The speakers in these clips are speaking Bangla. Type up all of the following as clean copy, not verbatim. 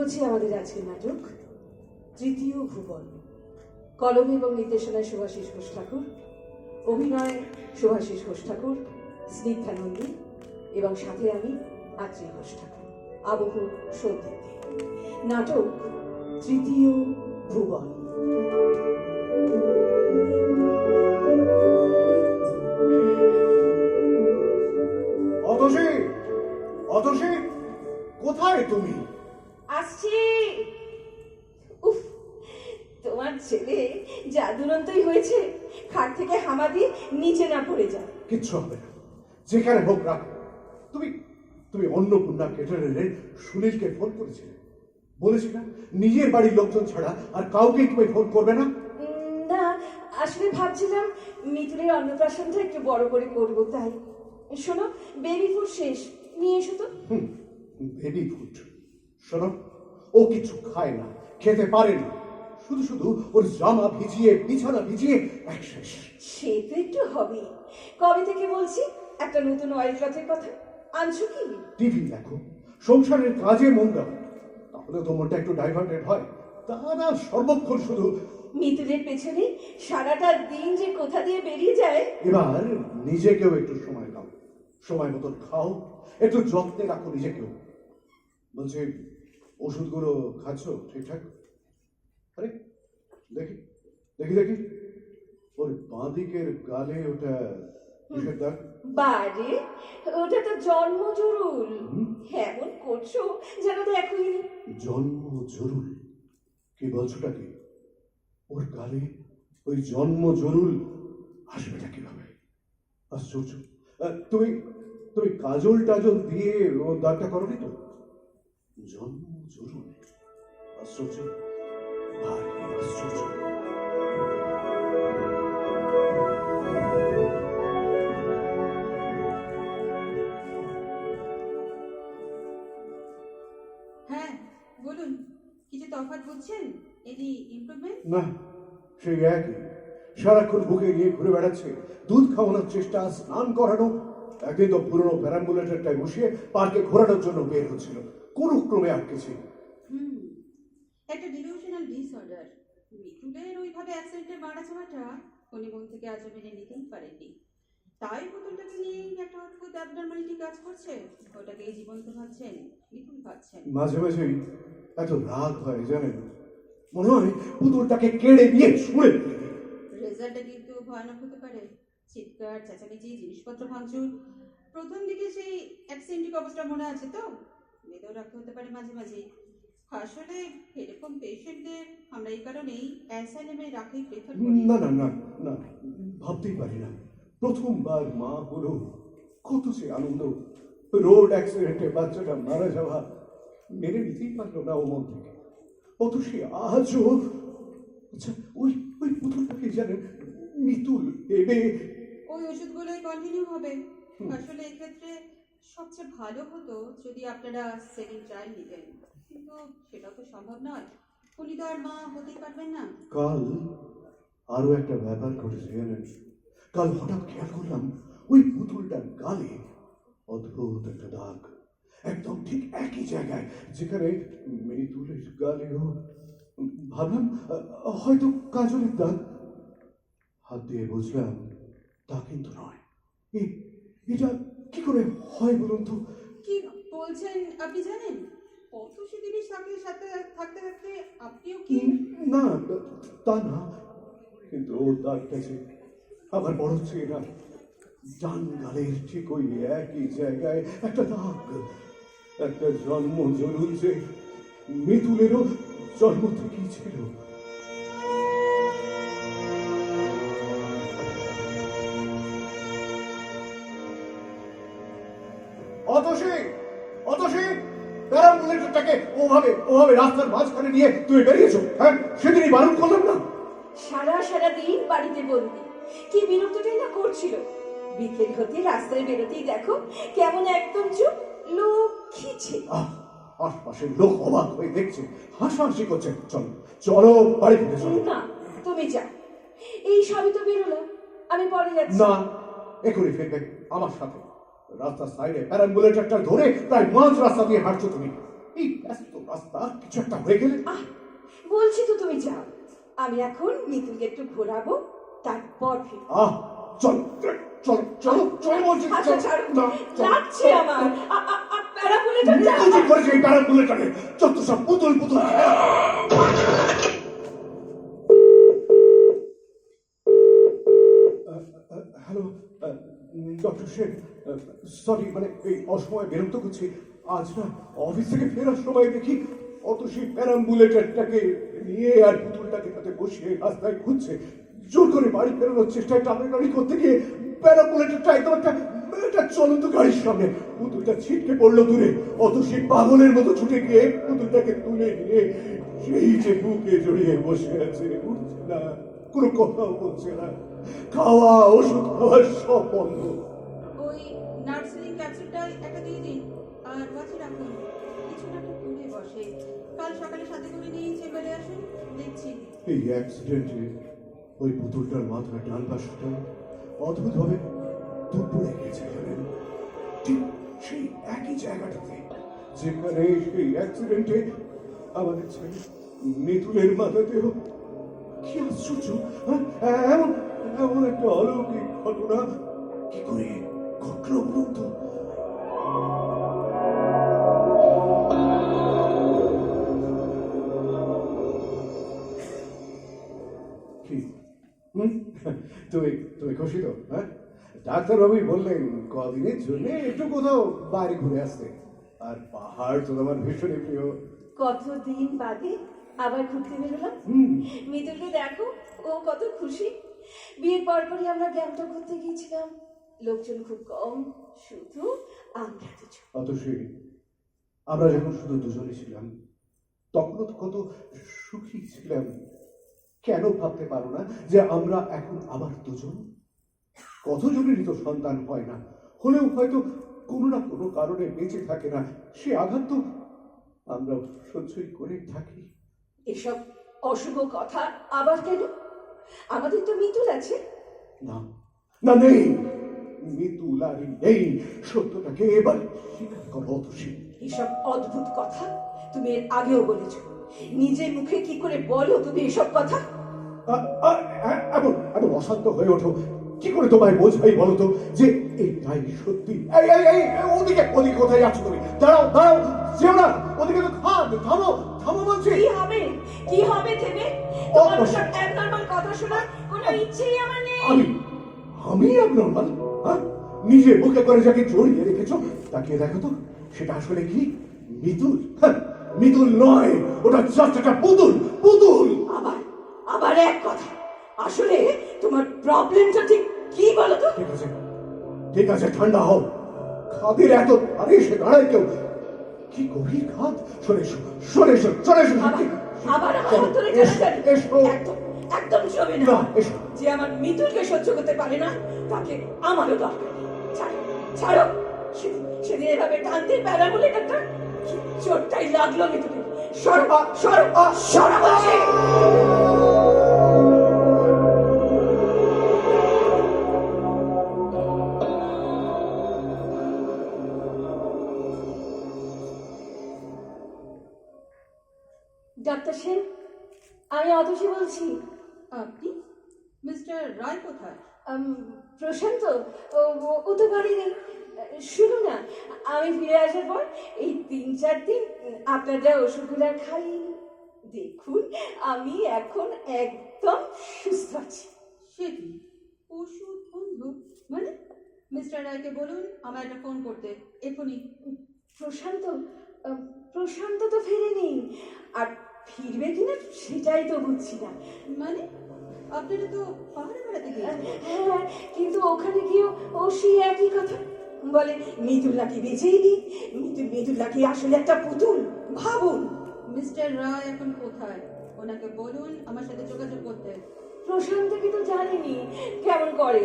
চলছে আমাদের আজকের নাটক তৃতীয় ভুবন। কলম এবং নির্দেশনায় শুভাশিস ঘোষ ঠাকুর, অভিনয় শুভাশিস ঘোষ ঠাকুর, স্নিগ্ধা নন্দী এবং সাথে আমি আত্রি ঘোষ ঠাকুর, আবহ সৌদিক। নাটক তৃতীয় ভুবন। অতসী, অতসী, কোথায় তুমি? আসছি। উফ, তোমার ছেলে যা দুরন্তই হয়েছে, খাট থেকে হামা দিয়ে নিচে না পড়ে যায়। কিচ্ছু হবে না, যেখানে হোক রাখ। তুমি তুমি অন্নপূর্ণা কেটারের সুনীলকে ফোন করেছিলে, বলেছি না নিজের বাড়ির লোকজন ছাড়া আর কাউকে তুমি ফোন করবে না। না, আসলে ভাবছিলাম মিতুলের অন্নপ্রাশনটা একটু বড় করে করবো, তাই। শোনো, বেবি ফুড শেষ, নিয়ে এসো তো। Baby food? শোনো, ও কিছু খায় না, খেতে পারে না, শুধু শুধু ওর জামা ভিজিয়ে বিছানা ভিজিয়ে এক শেষ। সে তো একটু হবে। কবে থেকে বলছি একটা নতুন অয়েল ক্লথের কথা, আনছো কি? টিভি দেখো, সংসারের কাজে মন দাও, তাহলে তো মনটা একটু ডাইভার্টেড হয়। তা না সর্বক্ষণ শুধু মিতুলের পেছনে সারাটা দিন যে কোথা দিয়ে বেরিয়ে যায়। এবার নিজেকেও একটু সময় দাও, সময় মতন খাও, একটু যত্নে রাখো নিজেকেও। বলছি, ওষুধগুলো খাচ্ছ ঠিকঠাক? আরে দেখি দেখি দেখি, ওর বাঁ দিকের গালে ওটা কিসের দাগ? বারে, ওটা তো জন্ম জরুল। এমন করছো যেন দেখোই নি। জন্ম জরুল? কি বলছোটা কি? ওর গালে ওই জন্ম জরুল আসবেটা কিভাবে? আশ্চর্য। তুমি তুমি কাজল টাজল দিয়ে ও দাগটা করনি তো? জন্ম জরুল, আশ্চর্য, ভারী আশ্চর্য। হ্যাঁ বলুন, কিছু তফাৎ বুঝছেন? Any improvement? না, সেই একই, সারাক্ষণ বুকে নিয়ে ঘুরে বেড়াচ্ছে, দুধ খাওয়ানোর চেষ্টা, স্নান করানো। একদিন তো পুরনো প্যারাম্বুলেটরটায় বসিয়ে পার্কে ঘোরানোর জন্য বের হচ্ছিল, কোন ক্রমে আটকেছে। একটা ডিলিউশনাল ডিসঅর্ডার। মিতুলের ওইভাবে অ্যাক্সিডেন্টে মারা যাওয়াটা উনি মন থেকে আজও মেনে নিতেই পারেননি। তাই বোতলটাকে নিয়ে একটা অদ্ভুত অ্যাবনর্মালিটি কাজ করছে। ওটাকে জীবন্ত ভাবছেন, মিতুল ভাবছেন। মাঝে মাঝেই এত রাগ হয় জানেন, মনে হয় পুতুলটাকে কেড়ে দিয়ে ছুঁড়ে ফেলবে। রেজাল্টটা কিন্তু ভয়ানক হতে পারে। চিৎকার, চেঁচামেচি, জিনিসপত্র ভাঙচুর। প্রথম দিকে সেই অ্যাক্সিডেন্টিক অবস্থা মনে আছে তো? বেঁধেও রাখতে হতে পারে মাঝে মাঝে। আসলে এরকম পেশেন্টদের আমরা এই কারণেই অ্যাসাইলামে রাখাই প্রেফার করি। না না না না, ভাবতেই পারি না, প্রথমবার মা হলো, কত সে আনন্দ। রোড অ্যাক্সিডেন্টে বাচ্চাটা মারা যাওয়া মেনে নিতেই পারলো না ও মন থেকে। অত সে আজও, আচ্ছা ওই ওই পুতুলটাকে জানেন মিতুল এবে ওই ওষুধগুলোই কন্টিনিউ হবে। আসলে এক্ষেত্রে সবচেয়ে ভালো হতো যদি আপনারা সেকেন্ড ট্রায়াল নিতেন, কিন্তু সেটাও তো সম্ভব নয়। উনি তো আর মা হতেই পারবেন না। কাল আরো একটা ব্যাপার ঘটেছে জানেন। কাল হঠাৎ খেয়াল করলাম ওই পুতুলটার গালে অদ্ভুত একটা দাগ, একদম ঠিক একই জায়গায় যেখানে মৃতুলের গালেও। ভাবলাম হয়তো কাজলের দাগ। হাত দিয়ে বুঝলাম তা কিন্তু নয়। এটা কি করে হয় বলুন তো? কি বলছেন আপনি? জানেন কত সে জিনিস সাথে সাথে থাকতে থাকতে আপনিও কি? না তা না, কিন্তু ও দাগটা যে আমার বড় চেনা, ডান গালের ঠিক ওই একই জায়গায় একটা দাগ, একটা জন্ম জরুল যে মৃতুলেরও জন্ম থেকেই ছিল। অতসী, অতসী, প্যারাম্বুলেটরটাকে ওভাবে ওভাবে রাস্তার মাঝখানে নিয়ে তুমি বেরিয়েছো? হ্যাঁ, সেদিনই বারণ করলাম না? সারা দিন বাড়িতে বন্দি, কি বিরক্তটাই না করছিল। বিকেল হতে রাস্তায় বেরোতেই দেখো কেমন একদম চুপ, লক্ষ্মী। আশপাশের লোক অবাক হয়ে দেখছে, হাসাহাসি করছে। চলো চলো বাড়ি ফিরে চলো। না, তুমি যাও, এই সবই তো বেরোলো, আমি পরে যাচ্ছি। না, এখনই ফিরবে আমার সাথে। রাস্তার সাইডে প্যারাম্বুলেটরটা ধরে প্রায় মাঝ রাস্তা দিয়ে হাঁটছো তুমি। এই ব্যস্ত রাস্তা কিছু একটা হয়ে গেলে আহ, বলছি তো তুমি যাও, আমি এখন মিতুলকে একটু ঘোরাবো, তারপর ফিরবো। চল চল চল চল বলছি আচ্ছা, ছাড়ো। লাগছে আমার। প্যারাবুলেটটা তুই করেছে এই প্যারাবুলেটারে যত সব পুতুল পুতুল হ্যালো ডক্টর শেখ, সরি মানে এই অসময়ে বিরক্ত করছি। আজ না অফিস থেকে ফেরার সময় দেখি অত সেই প্যারাম্বুলেটারটাকে নিয়ে আর পুতুলটাকে তাতে বসিয়ে রাস্তায় ঘুরছে। জোর করে বাড়ি ফেরানোর চেষ্টায় টানাটানি করতে গিয়ে প্যারাম্বুলেটারটা একদম একটা চলন্ত গাড়ির সামনে, পুতুলটা ছিটকে পড়লো দূরে। অত সেই পাগলের মতো ছুটে গিয়ে পুতুলটাকে তুলে নিয়ে সেই যে বুকে জড়িয়ে বসে আছে, উঠছে না, কোনো কথাও বলছে না, খাওয়া ওষুধ খাওয়ার সব বন্ধ। ওই নার্সিং ক্যাপসুলটা একটা দিয়ে দিন আর ওয়াচে রাখুন। কিছু না একটা করে বসে। কাল সকালে সাথে করে নিয়ে চেম্বারে আসুন, দেখছি। এই অ্যাক্সিডেন্টে ওই পুতুলটার মাথার ডান পাশটা অদ্ভুতভাবে দুপুরে গেছে, জানেন, ঠিক সেই একই জায়গাটাতে যেখানে সেই অ্যাক্সিডেন্টে আমাদের ছেলে মিতুলের মাথাতেও। কি আশ্চর্য, হ্যাঁ? এমন এমন একটা অলৌকিক ঘটনা কি করে ঘটলো বলুন তো? কি তুমি তুমি খুশি তো? হ্যাঁ, ডাক্তারবাবুই বললেন কদিনের জন্য একটু কোথাও বাইরে ঘুরে আসতে। আর পাহাড় তো আমার ভীষণই প্রিয়। কতদিন বাদে আবার ঘুরতে বেরোলাম। মিতুলকে দেখো, ও কত খুশি। বিয়ের পরপরই আমরা গ্যাংটক ঘুরতে গিয়েছিলাম, লোকজন খুব কম, শুধু আমরা দুজন। অতসী, আমরা যখন শুধু দুজনে ছিলাম তখনও তো কত সুখী ছিলাম। কেন ভাবতে পারো না যে আমরা এখন আবার দুজন? কতজনেরই তো সন্তান হয় না, হলেও হয়তো কোনো না কোনো কারণে বেঁচে থাকে না, সে আঘাত তো আমরা সহ্যই করে থাকি। এসব অশুভ কথা আবার কেন? আমাদের তো মিতুল আছে। না না, নেই, মিতুল আর নেই, সত্যটাকে এবার স্বীকার করো অতসী। এসব অদ্ভুত কথা তুমি এর আগেও বলেছ, নিজের মুখে কি করে বলো তুমি এসব কথা? এমন এমন অশান্ত হয়ে ওঠো, কি করে তোমায় বোঝাই বলো তো যে এটাই সত্যি? এই এই এই ওদিকে ওদিকে কোথায় যাচ্ছ তুমি? দাঁড়াও দাঁড়াও, যেও না ওদিকে, তো থামো থামো বলছি। কি হবে, কি হবে থেমে? তোমার ওসব অ্যাবনর্মাল কথা শোনার কোনো ইচ্ছেই আমার নেই। আমি অ্যাবনর্মাল? হ্যাঁ, নিজে বুকে করে যাকে জড়িয়ে রেখেছো তাকিয়ে দেখো তো, সেটা আসলে কি? মিতুল? হ্যাঁ, মিতুল নয়, ওটা জাস্ট একটা পুতুল, পুতুল। আবার আবার এক কথা, আসলে তোমার প্রবলেমটা ঠিক কি বলো তো? ঠিক আছে ঠিক আছে, ঠান্ডা হও। খাদের এত ধারে এসে দাঁড়ায় কেউ? কি গভীর খাদ! সরে এসো সরে এসো চলে এসো। আবার হাত ধরে টানাটানি এসো। একদম একদম চলবে না। না, এসো। যে আমার মিতুলকে সহ্য করতে পারে না তাকে আমারও দরকার। ছাড়ো ছাড়ো, সেদিন এভাবে টানতে প্যারা বলে একটা চোটটাই লাগলো মিতুলের। সরবা সরবা সরা বলছি। ডাক্তার সেন, আমি অতসী বলছি। আপনি? মিস্টার রায় কোথায়? প্রশান্ত, ও তো বাড়ি নেই। শুনুন না, আমি ফিরে আসার পর এই 3-4 দিন আপনার যা ওষুধগুলো খাই, দেখুন আমি এখন একদম সুস্থ আছি। সে কি ওষুধ বন্ধু? মানে মিস্টার রায়কে বলুন আমার একটা ফোন করতে এখনই। প্রশান্ত, প্রশান্ত তো ফেরেনি, আর ফিরবে কিনা সেটাই তো বুঝছি না। মানে আপনারা তো পাহাড়ে বেড়াতে গিয়েছেন? হ্যাঁ, কিন্তু ওখানে গিয়েও ও সেই একই কথা বলে, মিতুল নাকি বেঁচেই নেই, মিতুল নাকি আসলে একটা পুতুল। ভাবুন। মিস্টার রায় এখন কোথায়? ওনাকে বলুন আমার সাথে যোগাযোগ করতে। প্রশান্ত কিন্তু জানেনি কেমন করে।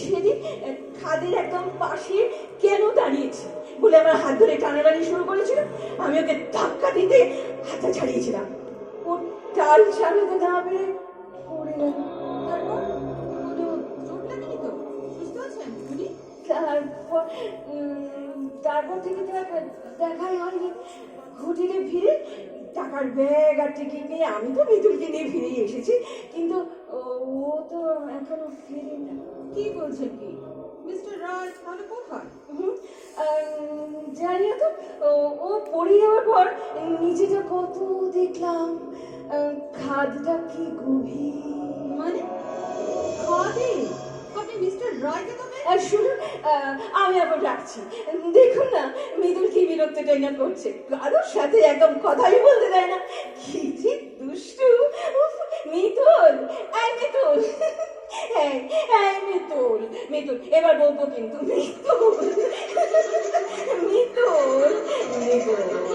সেদিন খাদের একদম পাশে কেন দাঁড়িয়েছে বলে আমার হাত ধরে টানাটানি শুরু করেছিল, আমি ওকে ধাক্কা দিতে হাতটা ছাড়িয়েছিলাম, ও টাল সামলাতে না পেরে পড়ে গেল। তারপর কোনো চোট লাগেনি তো? সুস্থ আছেন উনি? তারপর তারপর থেকে তো আর দেখাই হয়নি। টাকার ব্যাগ আর টিকিট নিয়ে আমি তো মিতুলকে নিয়ে ফিরে এসেছি, কিন্তু ও তো এখনো ফিরেনি। কি বলছেন কি? মিস্টার রায় তাহলে কোথায়? জানি না তো। ও পড়ে যাওয়ার পর নিচেটা কত দেখলাম, খাদটা কি গভীর। মানে খাদে? আপনি মিস্টার রায়কে তবে? শুনুন, আমি এখন রাখছি। দেখুন না মৃদুল কি বিরক্ত টাইনা করছে, কারোর সাথে একদম কথাই বলতে দেয় না। কি যে দুষ্টু! উফ, মিতুল, এই মিতুল, এই মিতুল, মিতুল এবার বলবো কিন্তু, মিতুল, মিতুল, মিতুল।